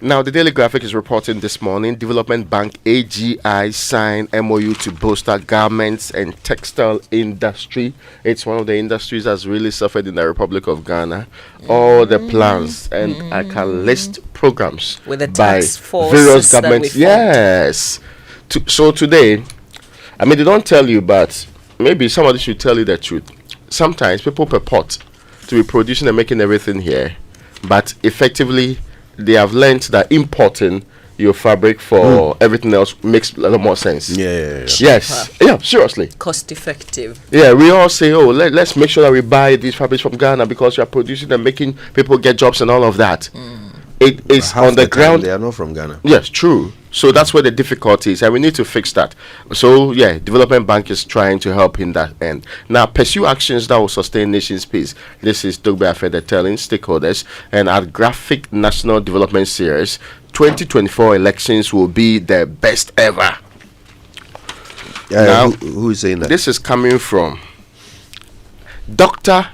Now, the Daily Graphic is reporting this morning, Development Bank AGI signed MOU to bolster garments and textile industry. It's one of the industries that's really suffered in the Republic of Ghana. All the plans, and I can list programs with the by task force various governments. Yes. So today, I mean, they don't tell you, but maybe somebody should tell you the truth. Sometimes people purport to be producing and making everything here, but effectively they have learned that importing your fabric for everything else makes a lot more sense. Yes. Yeah, seriously. Cost effective. Yeah, we all say, oh, let's make sure that we buy these fabrics from Ghana because you are producing and making people get jobs and all of that. It is on the ground. They are not from Ghana. Yes, true. So that's where the difficulty is, and we need to fix that. So, yeah, Development Bank is trying to help in that end. Now, pursue actions that will sustain nation's peace. This is Dogbe Afede telling stakeholders, and at Graphic National Development Series, 2024 elections will be the best ever. Now, who is saying that? This is coming from Dr.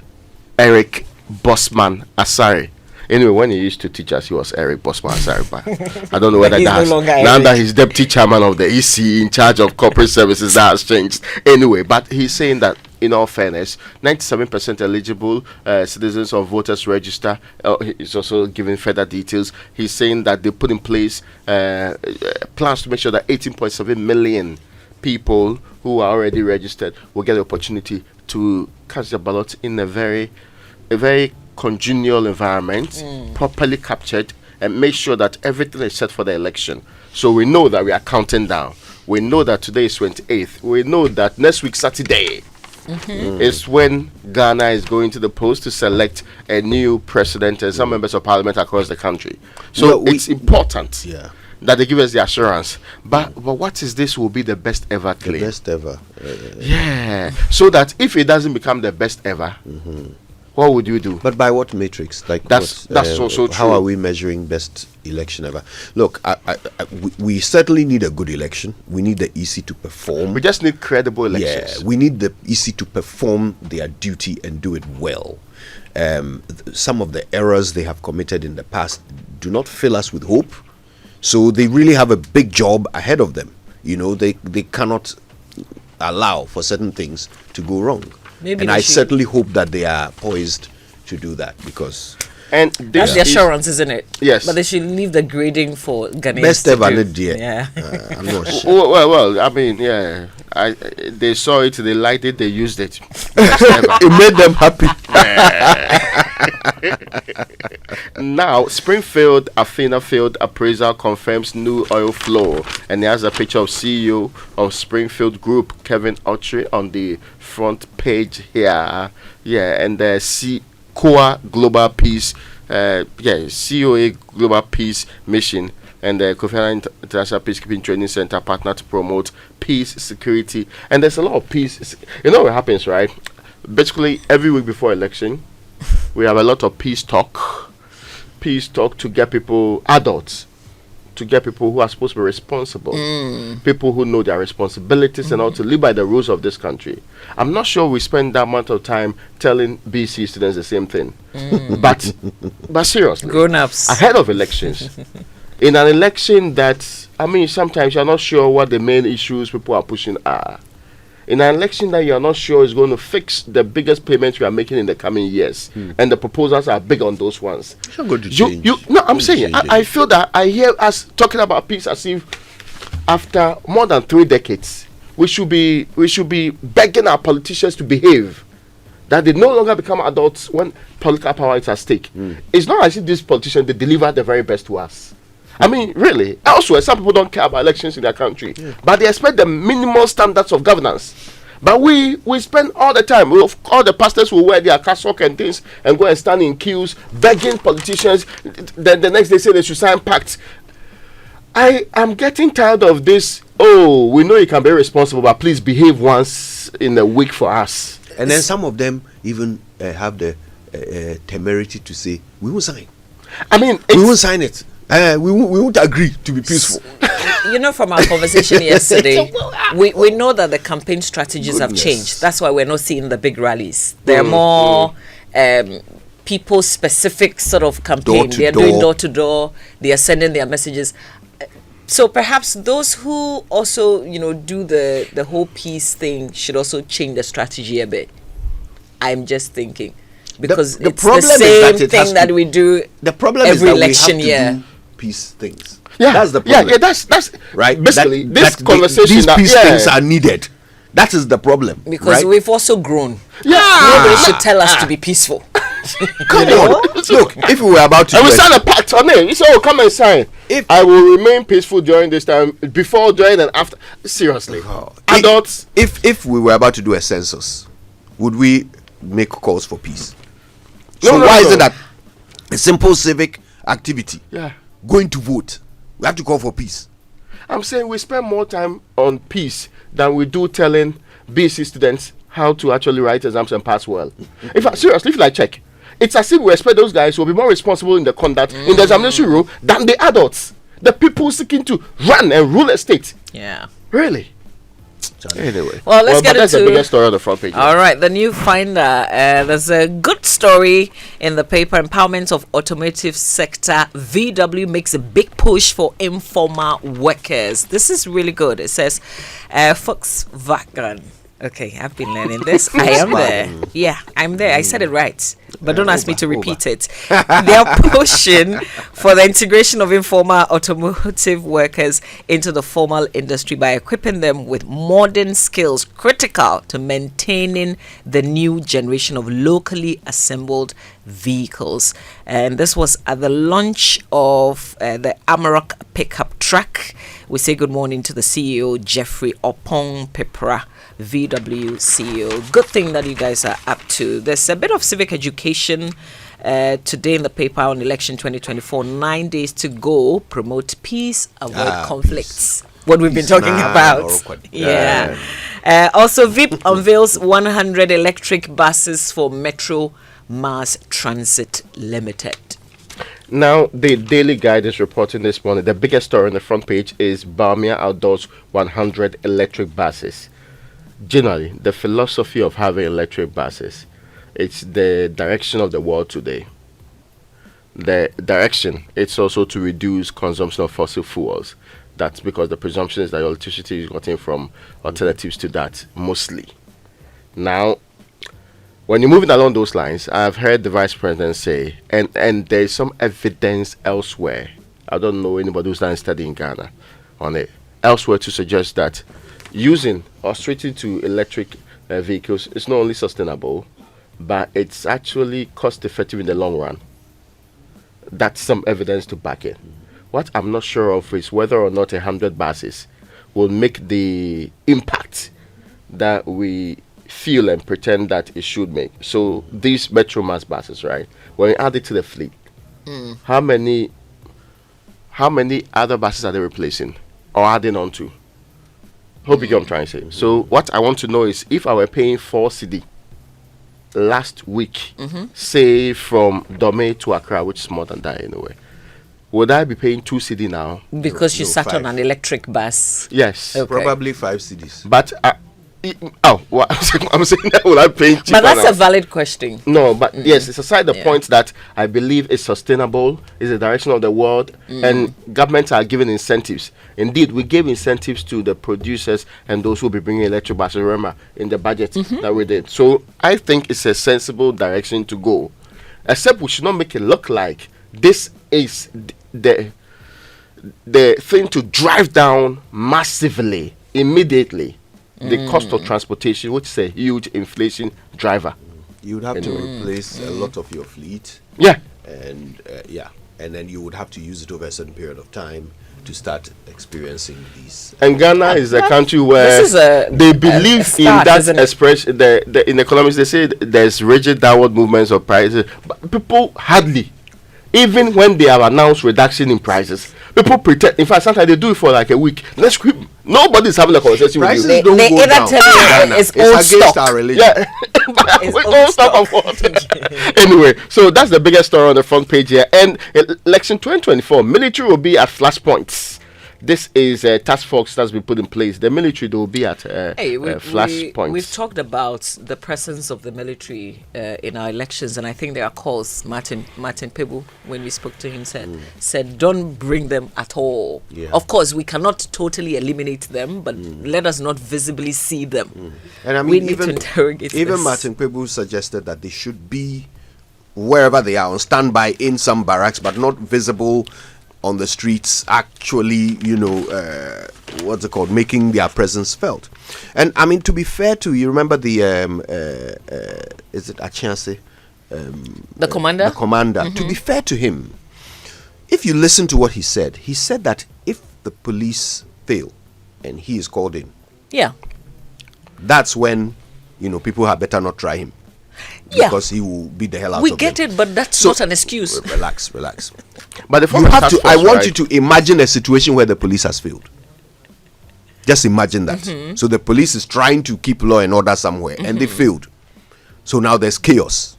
Eric Bosman Asari. Anyway, when he used to teach us, he was Eric Bosman Asari. But I don't know whether that's now that he's deputy chairman of the EC in charge of corporate services, that has changed. Anyway, but he's saying that in all fairness, 97% eligible citizens of voters register. He's also giving further details. He's saying that they put in place plans to make sure that 18.7 million people who are already registered will get the opportunity to cast their ballot in a very congenial environment, properly captured, and make sure that everything is set for the election. So we know that we are counting down. We know that today is 28th. We know that next week, Saturday, is when Ghana is going to the polls to select a new president and some members of parliament across the country. So it's important that they give us the assurance. But what is this will be the best ever claim? The best ever. So that if it doesn't become the best ever, what would you do? But by what matrix? Like that's also true. How are we measuring best election ever? Look, we certainly need a good election. We need the EC to perform. We just need credible elections. Yeah, we need the EC to perform their duty and do it well. Some of the errors they have committed in the past do not fill us with hope. So they really have a big job ahead of them. You know, they cannot allow for certain things to go wrong. And I certainly hope that they are poised to do that because... And that's the assurance, isn't it? Yes. But they should leave the grading for Ghanaians. Best ever, yeah. I'm not sure. Well, I mean, yeah. They saw it, they liked it, they used it. It made them happy. Now, Springfield Athena Field appraisal confirms new oil flow, and there's a picture of CEO of Springfield Group, Kevin Autry, on the front page here. Yeah, and the COA Global Peace, COA Global Peace Mission, and the Kofi Annan International Peacekeeping Training Center partner to promote peace, security, and there's a lot of peace. You know what happens, right? Basically, every week before election, we have a lot of peace talk to get people, adults, to get people who are supposed to be responsible, people who know their responsibilities and how to live by the rules of this country. I'm not sure we spend that amount of time telling BC students the same thing, but seriously, grown-ups ahead of elections, in an election that, I mean, sometimes you're not sure what the main issues people are pushing are. In an election that you're not sure is going to fix the biggest payments we are making in the coming years, and the proposals are big on those ones. It's not going to change. I'm saying, I feel that I hear us talking about peace as if after more than 3 decades, we should be begging our politicians to behave, that they no longer become adults when political power is at stake. It's not as if these politicians, they deliver the very best to us. I mean, really, elsewhere, some people don't care about elections in their country, but they expect the minimal standards of governance. But we spend all the time, all the pastors will wear their cassock and things and go and stand in queues, begging politicians. Then the next day say they should sign Pact. I am getting tired of this. Oh, we know you can be responsible, but please behave once in a week for us. And then some of them even have the temerity to say, we won't sign. I mean, we won't sign it. We won't agree to be peaceful. You know, from our conversation yesterday, we know that the campaign strategies have changed. That's why we're not seeing the big rallies. They're more people's specific sort of campaign. They are doing door to door. They are sending their messages. So perhaps those who also, do the whole peace thing should also change the strategy a bit. I'm just thinking, because the it's the same thing that we do. The problem every is that election we have to year. do peace things. Yeah, that's the problem. Yeah, that's right. Basically, this conversation. These peace things are needed. That is the problem. Because we've also grown. Yeah, nobody should tell us to be peaceful. Come on, look. If we were about to, and we sign a pact on it. It's all come and sign. If I will remain peaceful during this time, before, during, and after. Seriously, adults. If we were about to do a census, would we make calls for peace? No, so why is it that a simple civic activity? Yeah, going to vote, we have to call for peace. I'm saying we spend more time on peace than we do telling BC students how to actually write exams and pass well. Seriously, if I check, it's as if we expect those guys will be more responsible in the conduct in the examination room than the adults, the people seeking to run and rule a state. Yeah, really. Anyway, well, let's get that's into the biggest story on the front page. All right, the new finder. There's a good story in the paper. Empowerment of automotive sector. VW makes a big push for informal workers. This is really good. It says Volkswagen. Okay, I've been learning this. I am there. Yeah, I'm there. I said it right. But don't ask me to repeat it. They are pushing for the integration of informal automotive workers into the formal industry by equipping them with modern skills critical to maintaining the new generation of locally assembled vehicles. And this was at the launch of the Amarok pickup truck. We say good morning to the CEO, Jeffrey Opong Pepra, VW CEO. Good thing that you guys are up to. There's a bit of civic education today in the paper on election 2024. 9 days to go. Promote peace, avoid conflicts. Peace. What we've been talking about. Yeah. Also, VIP unveils 100 electric buses for Metro Mass Transit Limited. Now, the Daily Guide is reporting this morning. The biggest story on the front page is Bamia outdoors 100 electric buses. Generally, the philosophy of having electric buses, it's the direction of the world today. The direction, it's also to reduce consumption of fossil fuels. That's because the presumption is that electricity is gotten from alternatives to that, mostly. Now, when you're moving along those lines, I've heard the Vice President say, and there's some evidence elsewhere, I don't know anybody who's done study in Ghana on it, elsewhere to suggest that using or switching to electric vehicles is not only sustainable, but it's actually cost effective in the long run. That's some evidence to back it. What I'm not sure of is whether or not 100 buses will make the impact that we feel and pretend that it should make. So these Metro Mass buses, right? When you add it to the fleet, how many other buses are they replacing or adding on to? Hope you get what I'm trying to say. So what I want to know is if I were paying 4 cedi last week, say from Dome to Accra, which is more than that anyway, would I be paying 2 cedi now? Because you sat on an electric bus. Yes. Okay. Probably 5 cedis. But I'm saying that will I pay cheaper? But that's now? a valid question. No, but yes, it's aside the point that I believe is sustainable, is the direction of the world, and governments are giving incentives. Indeed, we gave incentives to the producers and those who will be bringing electric buses. Remember in the budget that we did. So I think it's a sensible direction to go. Except we should not make it look like this is the thing to drive down massively immediately the cost of transportation, which is a huge inflation driver. You would have to replace a lot of your fleet. Yeah. And then you would have to use it over a certain period of time to start experiencing these. And Ghana is a country where they believe in that expression. In economics, they say there's rigid downward movements of prices, but people hardly, even when they have announced reduction in prices, people pretend. In fact, sometimes they do it for like a week. Nobody's having a conversation with you. They either tell you it's old against stock. Our religion. Yeah, it's old stock. Anyway, so that's the biggest story on the front page here. And election 2024, military will be at flashpoints. this is a task force that's been put in place. The military, they will be at flash points. We've talked about the presence of the military in our elections, and I think there are calls. Martin Pebu, when we spoke to him, said don't bring them at all. Yeah. Of course, we cannot totally eliminate them, but let us not visibly see them. And I mean, we need to interrogate this. Martin Pebu suggested that they should be wherever they are on standby in some barracks, but not visible on the streets, actually, what's it called, making their presence felt. And I mean, to be fair to you, remember the is it Achanse? The commander? The commander. To be fair to him, if you listen to what he said that if the police fail and he is called in, that's when, people had better not try him. Because he will beat the hell out of them. We get it, but that's not an excuse. Relax. But you have to. I want you to imagine a situation where the police has failed. Just imagine that. So the police is trying to keep law and order somewhere, and they failed. So now there's chaos,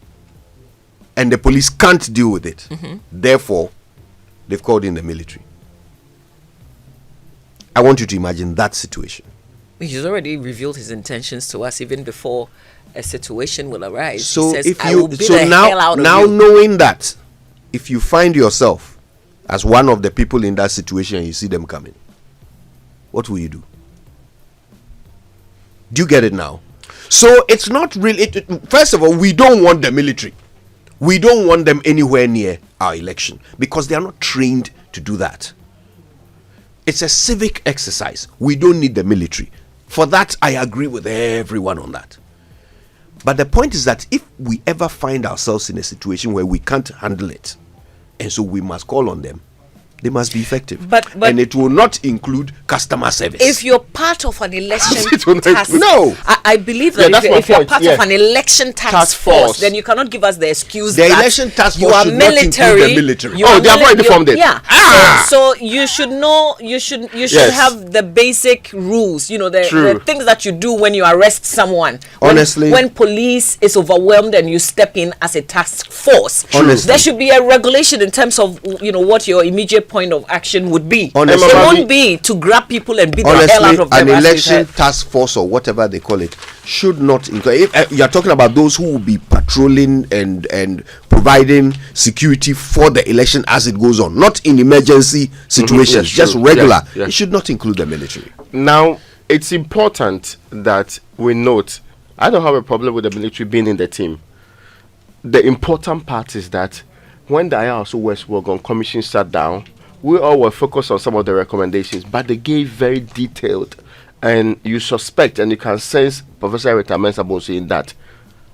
and the police can't deal with it. Therefore, they've called in the military. I want you to imagine that situation. He's already revealed his intentions to us even before a situation will arise. So he says, if I you will beat the hell out of now you. knowing that, if you find yourself as one of the people in that situation and you see them coming, what will you do? Do you get it now? So it's not really. First of all, we don't want the military. We don't want them anywhere near our election because they are not trained to do that. It's a civic exercise. We don't need the military. For that, I agree with everyone on that. But the point is that if we ever find ourselves in a situation where we can't handle it, and so we must call on them, they must be effective. But and it will not include customer service. If you're part of an election task, no, I believe that if you're part of an election task force, then you cannot give us the excuse the that election task you force are should military. Not include the military. They have already formed it. Yeah. So you should know. You should have the basic rules. The things that you do when you arrest someone. Honestly, when police is overwhelmed and you step in as a task force, there should be a regulation in terms of what your immediate point of action would be. Honestly, it won't be to grab people and beat the hell out of them. An election task force or whatever they call it should not include. If you are talking about those who will be patrolling and providing security for the election as it goes on, not in emergency situations, just regular. Yes. It should not include the military. Now, it's important that we note, I don't have a problem with the military being in the team. The important part is that when the IRSO West Worgon Commission sat down, we all were focused on some of the recommendations, but they gave very detailed, and you suspect and you can sense Professor Rita Mensah saying that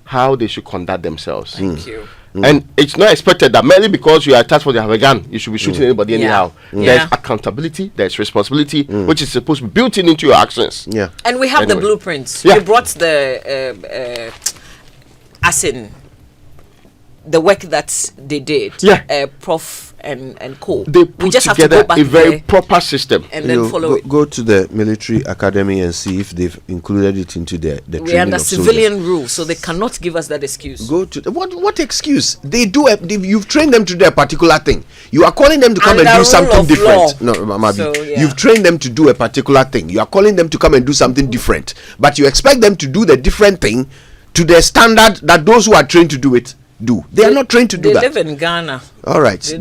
how they should conduct themselves. Thank you. And it's not expected that merely because you are tasked for you have a gun, you should be shooting anybody anyhow. There's accountability, there's responsibility, which is supposed to be built into your actions. Yeah. And we have the blueprints. Yeah. We brought the as in the work that they did. Prof and co. They put together a very proper system. And then follow it. Go to the military academy and see if they've included it into the training We are under of civilian soldiers. rules, so they cannot give us that excuse. Go to what excuse? They do. You've trained them to do a particular thing. You are calling them to come and do something different. No, Mamabi, you've trained them to do a particular thing. You are calling them to come and do something different, but you expect them to do the different thing to the standard that those who are trained to do it do. They are not trained to do that. They live in Ghana. All right.